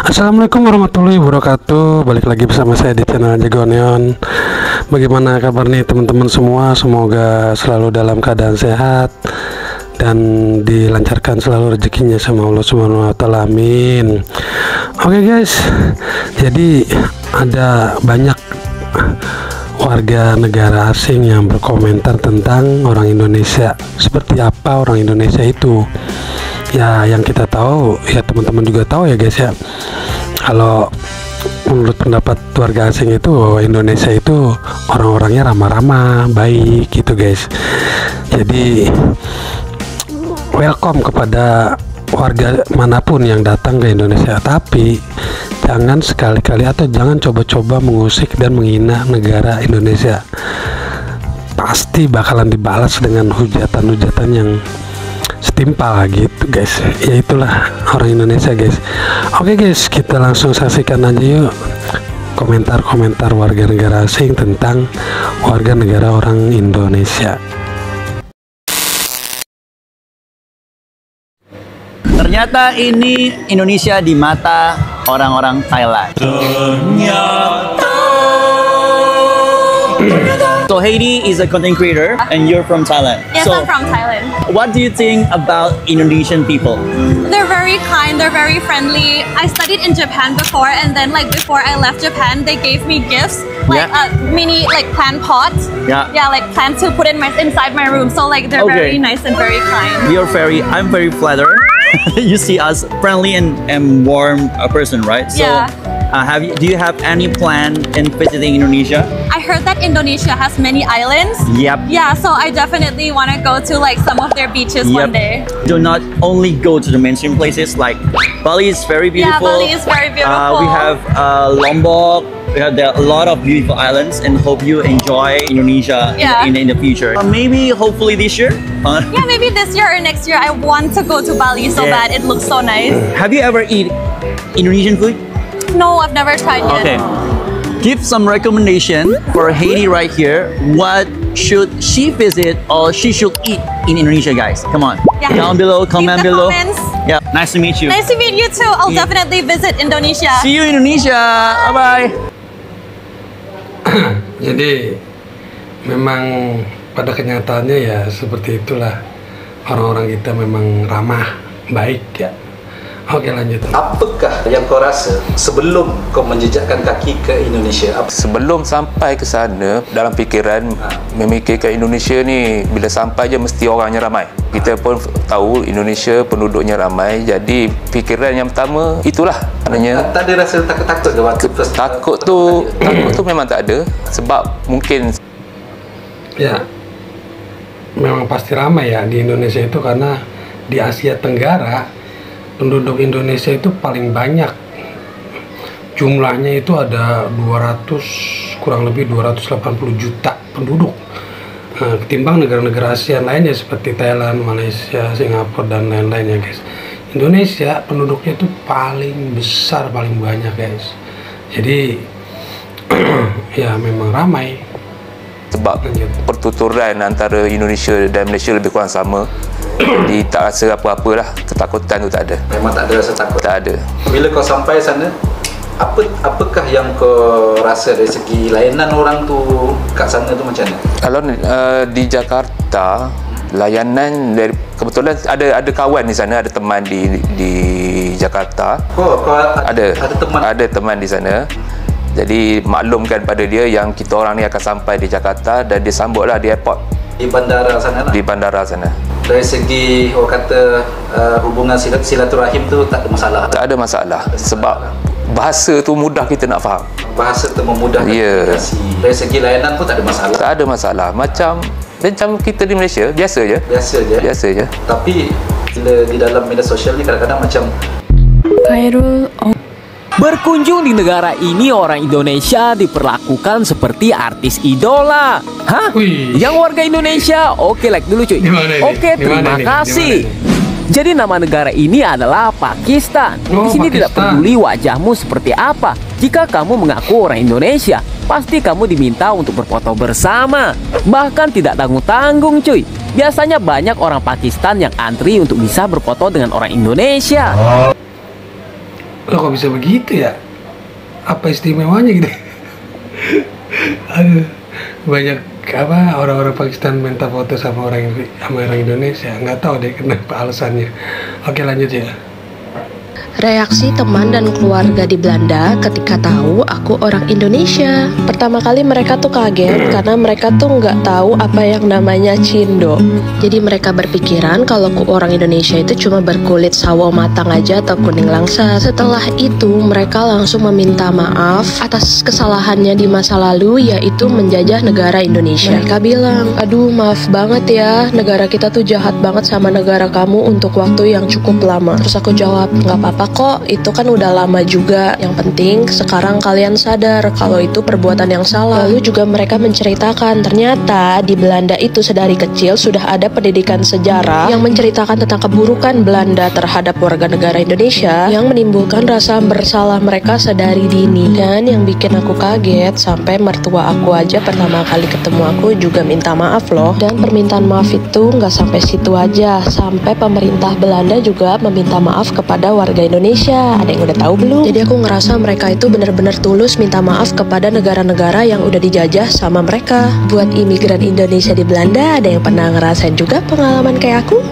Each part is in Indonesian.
Assalamualaikum warahmatullahi wabarakatuh. Balik lagi bersama saya di channel Jagoneon. Bagaimana kabar nih teman-teman semua? Semoga selalu dalam keadaan sehat dan dilancarkan selalu rezekinya sama Allah Subhanahu wa taala. Amin. Oke guys. Jadi ada banyak warga negara asing yang berkomentar tentang orang Indonesia. Seperti apa orang Indonesia itu? Ya, yang kita tahu, ya teman-teman juga tahu ya guys ya. Kalau menurut pendapat warga asing itu, Indonesia itu orang-orangnya ramah-ramah, baik gitu guys. Jadi welcome kepada warga manapun yang datang ke Indonesia. Tapi jangan sekali-kali atau jangan coba-coba mengusik dan menghina negara Indonesia. Pasti bakalan dibalas dengan hujatan-hujatan yang setimpal gitu guys. Ya itulah orang Indonesia guys. Oke guys, kita langsung saksikan aja yuk komentar-komentar warga negara asing tentang warga negara orang Indonesia. Ternyata ini Indonesia di mata orang-orang Thailand. So Heidi is a content creator and you're from Thailand. Yes, so I'm from Thailand. what do you think about Indonesian people? They're very kind, they're very friendly. I studied in Japan before, and then like before I left Japan, they gave me gifts, like Yeah. mini like plant pots. Yeah. Yeah, like plants to put in inside my room. So like they're Okay. very nice and very kind. I'm very flattered. You see us friendly and warm person, right? So Yeah. do you have any plan in visiting Indonesia? I heard that Indonesia has many islands. Yep. Yeah, so I definitely want to go to like some of their beaches one day. Do not only go to the mainstream places like Bali is very Yeah, beautiful. Bali is very beautiful. We have Lombok. There are a lot of beautiful islands, and hope you enjoy Indonesia Yeah. in the future. Maybe, hopefully this year. Yeah, maybe this year or next year. I want to go to Bali so Yeah. bad. It looks so nice. Have you ever eat Indonesian food? No, I've never tried yet. Okay. Give some recommendation for Heidi right here. What should she visit or she should eat in Indonesia, guys? Come on. Yeah. Down below, comment Leave the below. comments. Yeah. Nice to meet you. Nice to meet you too. I'll Yeah. definitely visit Indonesia. See you in Indonesia. Bye bye. Jadi memang pada kenyataannya ya seperti itulah, orang-orang kita memang ramah, baik ya. Oke lanjut. Apakah yang kau rasa sebelum kau menjejakkan kaki ke Indonesia? Sebelum sampai ke sana, dalam fikiran memikirkan Indonesia ni bila sampai je mesti orangnya ramai. Kita pun tahu Indonesia penduduknya ramai, jadi fikiran yang pertama itulah. Maknanya Tak ada rasa takut-takut ke waktu first takut tu memang tak ada, sebab mungkin Ya, memang pasti ramai ya di Indonesia itu, karena di Asia Tenggara penduduk Indonesia itu paling banyak. Jumlahnya itu ada kurang lebih 280 juta penduduk. Nah, ketimbang negara-negara ASEAN lainnya seperti Thailand, Malaysia, Singapura dan lain-lainnya guys. Indonesia penduduknya itu paling besar, paling banyak guys. Jadi ya memang ramai. sebab pertuturan antara Indonesia dan Malaysia lebih kurang sama. Jadi tak rasa apa-apa lah, ketakutan tu tak ada. Memang tak ada rasa takut. Tak ada. Bila kau sampai sana, apakah yang kau rasa dari segi layanan orang tu kat sana tu macam mana? Kalau di Jakarta, layanan dari kebetulan ada kawan di sana, ada teman di Jakarta. Kau Ada teman? Ada teman di sana. Jadi maklumkan pada dia yang kita orang ni akan sampai di Jakarta, dan dia sambutlah di airport, Di bandara sana lah. di bandara sana. Dari segi orang kata hubungan silaturahim tu tak ada masalah. Tak ada masalah sebab bahasa tu mudah kita nak faham. Bahasa tu memudahkan Ya. komunikasi. Dari segi layanan pun tak ada masalah. Tak ada masalah. Macam kita di Malaysia biasa je. Biasa je. Biasa je. Tapi bila di dalam media sosial ni kadang-kadang macam Berkunjung di negara ini, orang Indonesia diperlakukan seperti artis idola. Hah? Wih. Yang warga Indonesia? Oke, like dulu cuy. Di mana ini? Oke, Di mana terima ini? kasih. Di mana Jadi nama negara ini adalah Pakistan. Oh, Di sini tidak Pakistan. peduli wajahmu seperti apa. Jika kamu mengaku orang Indonesia, pasti kamu diminta untuk berfoto bersama. Bahkan tidak tanggung-tanggung cuy. Biasanya banyak orang Pakistan yang antri untuk bisa berfoto dengan orang Indonesia. Lo kok bisa begitu ya? Apa istimewanya gitu? Aduh, banyak apa orang-orang Pakistan minta foto sama orang Indonesia. Nggak tahu deh kenapa alasannya. Oke, lanjut ya. Reaksi teman dan keluarga di Belanda ketika tahu aku orang Indonesia. Pertama kali mereka tuh kaget karena mereka tuh nggak tahu apa yang namanya cindo. Jadi mereka berpikiran kalau aku orang Indonesia itu cuma berkulit sawo matang aja atau kuning langsat. Setelah itu mereka langsung meminta maaf atas kesalahannya di masa lalu, yaitu menjajah negara Indonesia. Mereka bilang, aduh maaf banget ya, negara kita tuh jahat banget sama negara kamu untuk waktu yang cukup lama. Terus aku jawab, nggak apa-apa kok, itu kan udah lama juga. Yang penting sekarang kalian sadar kalau itu perbuatan yang salah. Lalu juga mereka menceritakan ternyata di Belanda itu sedari kecil sudah ada pendidikan sejarah yang menceritakan tentang keburukan Belanda terhadap warga negara Indonesia yang menimbulkan rasa bersalah mereka sedari dini. Dan yang bikin aku kaget, sampai mertua aku aja pertama kali ketemu aku juga minta maaf loh. Dan permintaan maaf itu nggak sampai situ aja, sampai pemerintah Belanda juga meminta maaf kepada warga Indonesia. Ada yang udah tahu belum? Jadi aku ngerasa mereka itu benar-benar tulus minta maaf kepada negara-negara yang udah dijajah sama mereka. Buat imigran Indonesia di Belanda, ada yang pernah ngerasain juga pengalaman kayak aku?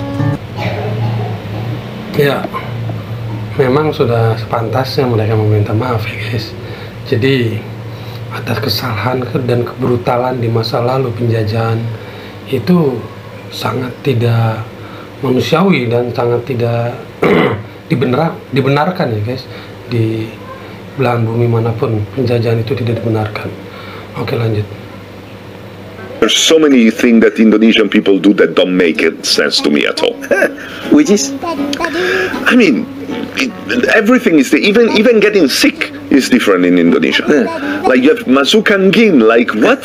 Ya, memang sudah sepantasnya mereka meminta maaf ya guys. Jadi atas kesalahan dan kebrutalan di masa lalu penjajahan itu sangat tidak manusiawi dan sangat tidak dibenarkan ya guys. Di belahan bumi manapun penjajahan itu tidak dibenarkan. Oke, lanjut. There's so many things that Indonesian people do that don't make sense to me at all. Which is? I mean, everything is even getting sick is different in Indonesia. Like you have masuk angin, like what?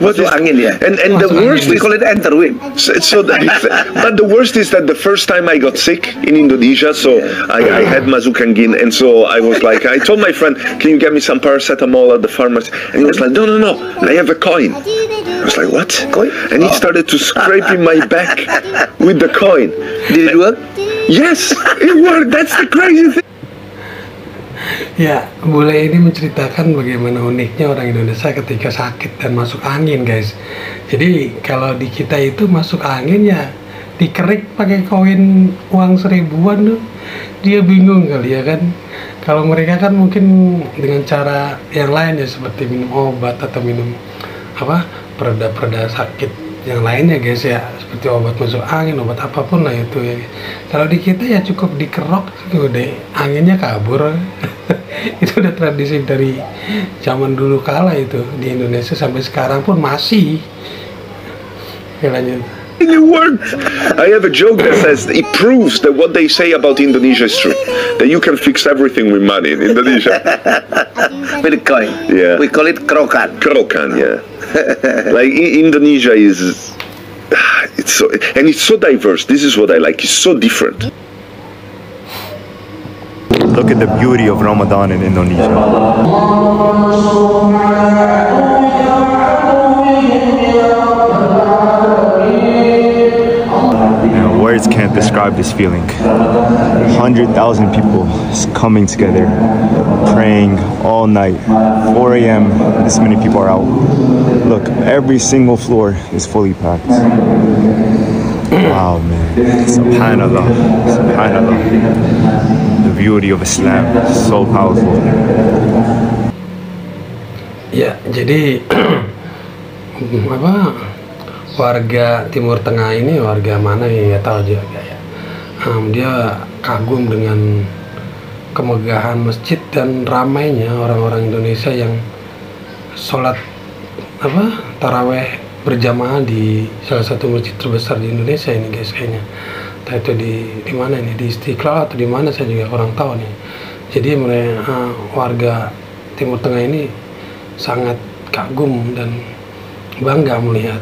What is angin, yeah. And the worst we is, call it enterwin. But the worst is that the first time I got sick in Indonesia, so I had masuk angin, and so I was like, I told my friend, can you get me some paracetamol at the pharmacy? And he was like, no, I have a coin. I was like, what? Coin? And he started to scraping my back with the coin. Did it work? Yes, it worked. That's the crazy thing. Ya, bule ini menceritakan bagaimana uniknya orang Indonesia ketika sakit dan masuk angin guys. Jadi kalau di kita itu masuk angin ya dikerik pakai koin uang 1000-an tuh, dia bingung kali ya kan. Kalau mereka kan mungkin dengan cara yang lain ya, seperti minum obat atau minum apa pereda sakit yang lainnya guys ya, seperti obat masuk angin, obat apapun lah itu ya. Kalau di kita ya cukup dikerok udah anginnya kabur. Itu udah tradisi dari zaman dulu kala itu di Indonesia, sampai sekarang pun masih. Oke, lanjut. It worked. I have a joke that says it proves that what they say about Indonesia is true. That you can fix everything with money in Indonesia. With a coin. Yeah. We call it krokan. Krokan, yeah. Like Indonesia is, it's so diverse. This is what I like. It's so different. Look at the beauty of Ramadan in Indonesia. Words can't describe this feeling. 100,000 people coming together, praying all night. 4 a.m. this many people are out. Look, every single floor is fully packed. Wow, man. Subhanallah. Subhanallah. The beauty of Islam is so powerful. Ya, jadi apa? Warga Timur Tengah ini, warga mana ya nggak tahu juga ya. Dia kagum dengan kemegahan masjid dan ramainya orang-orang Indonesia yang sholat taraweh berjamaah di salah satu masjid terbesar di Indonesia ini guys kayaknya. Entah itu di mana ini, di Istiqlal atau di mana saya juga kurang tahu nih. Jadi mereka warga Timur Tengah ini sangat kagum dan bangga melihat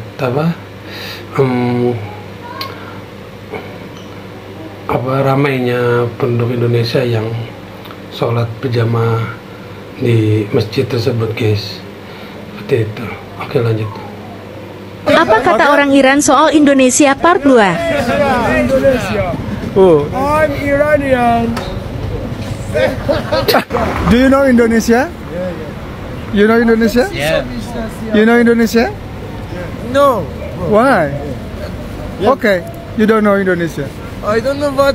ramainya penduduk Indonesia yang sholat berjamaah di masjid tersebut guys. Seperti itu. Oke, lanjut. Apa kata orang Iran soal Indonesia part 2? Indonesia. Oh. I'm Iranian. Do you know Indonesia? You know Indonesia? Yeah. You know Indonesia? No. Why? Okay, you don't know Indonesia. I don't know what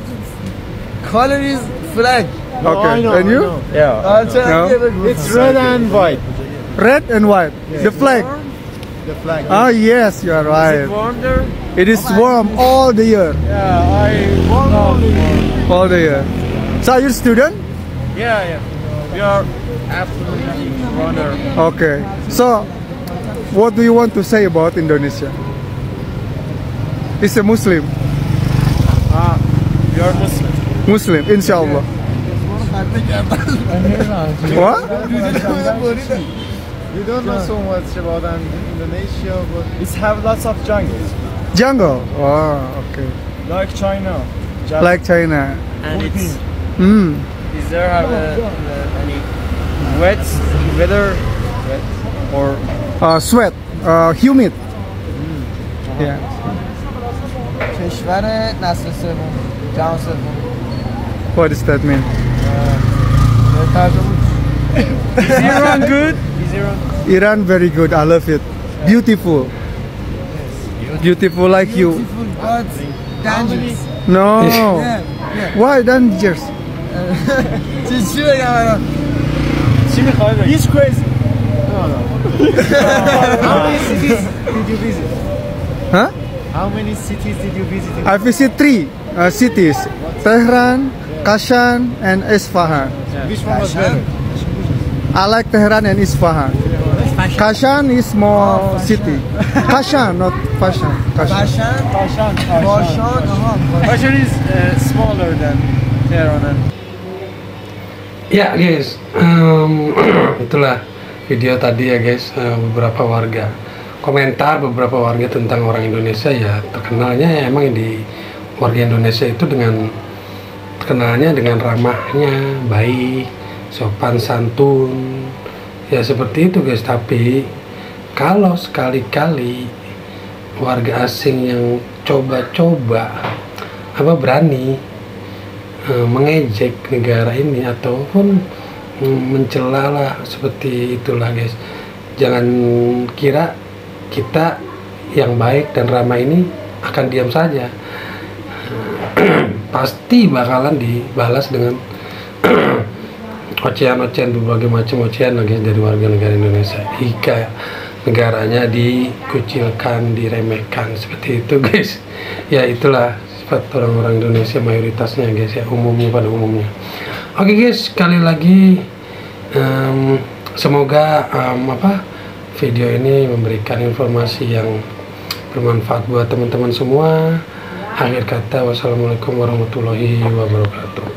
color is flag. Okay, and you? Yeah. No? It's red and white. Red and white. The flag. The flag. Ah, yes, you are right. Warm there? It is warm all the year. Yeah, I love warm. All the year. So are you a student? Yeah. We are absolutely runner. Okay. So, what do you want to say about Indonesia? It's a Muslim. We are Muslim. Muslim, inshallah. What? We don't know so much about Indonesia, but it have lots of jungles. Jungle. Oh, okay. Like China. Like China. And it's Is there any wet weather? Wet or sweat, humid. Yeah. کشور نسل سوم جهان سوم What does that mean? Is Iran good? Iran very good. I love it. Beautiful. Beautiful like you. But dangerous. No. Yeah. Why dangerous? چی بگم چی میخوای بگی؟ He's crazy. How many cities did you visit? Huh? How many cities did you visit? I visit 3 cities: Tehran, Kashan, and Isfahan. Which one was better? I like Tehran and Isfahan. Kashan is more city. Kashan, not fashion. Kashan. Kashan is smaller than Tehran. Ya guys, itulah video tadi ya guys, beberapa warga komentar beberapa warga tentang orang Indonesia ya, terkenalnya ya emang di warga Indonesia itu terkenalnya dengan ramahnya, baik, sopan santun ya, seperti itu guys. Tapi kalau sekali-kali warga asing yang coba-coba berani mengejek negara ini ataupun mencela lah, seperti itulah guys, jangan kira kita yang baik dan ramah ini akan diam saja. Pasti bakalan dibalas dengan ocehan-ocehan, berbagai macam ocehan lagi dari warga negara Indonesia jika negaranya dikucilkan, diremehkan, seperti itu guys. Ya itulah sifat orang-orang Indonesia mayoritasnya guys ya, umumnya pada umumnya. Oke guys, sekali lagi semoga video ini memberikan informasi yang bermanfaat buat teman-teman semua. Akhir kata, wassalamualaikum warahmatullahi wabarakatuh.